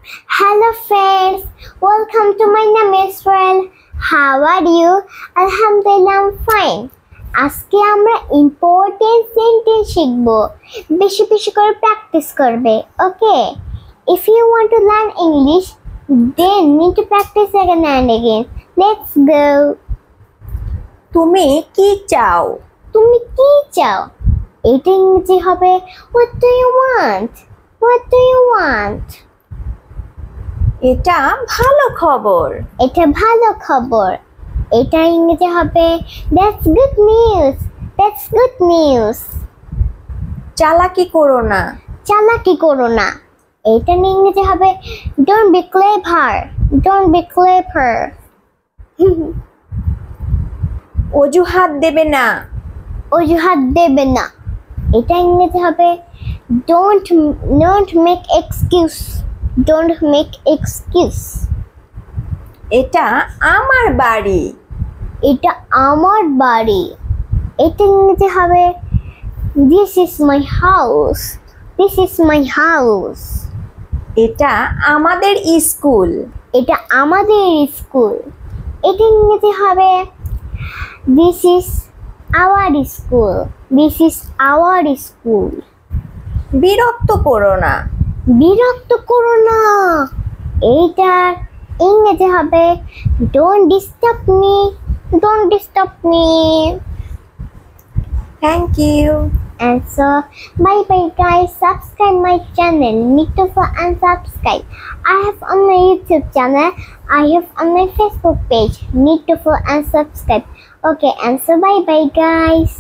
Hello friends, welcome to my name Israel. How are you? Alhamdulillah, I'm fine. আজকে আমরা important sentence শিখব। বেশি বেশি করে প্র্যাকটিস করবে। Okay? If you want to learn English, then need to practice again and again. Let's go. তুমি কি চাও? তুমি কি চাও? এটা ইংরেজি হবে What do you want? What do you want? এটা ভালো খবর। এটা ভালো খবর। এটা ইংরেজি হবে That's good news. That's good news. চালাকি করো না। চালাকি করো না। এটা ইংরেজি হবে Don't be clever. Don't be clever. অজুহাত দেবে না। অজুহাত দেবে না। এটা ইংরেজি হবে Don't make excuse. Don't make excuse. এটা আমার বাড়ি। এটা আমার বাড়ি। এটা ইংরেজি হবে This is my house. This is my house. এটা আমাদের স্কুল। এটা আমাদের স্কুল। এটা ইংরেজি হবে This is our school. This is our school. বিরক্ত করো না। বিরক্ত করো না। এইটা ইংরেজি হবে Don't disturb me. Don't disturb me. Thank you. And so, bye bye guys. Subscribe my channel. Need to unsubscribe. I have on my YouTube channel. I have on my Facebook page. Need to unsubscribe. Okay, and so bye bye guys.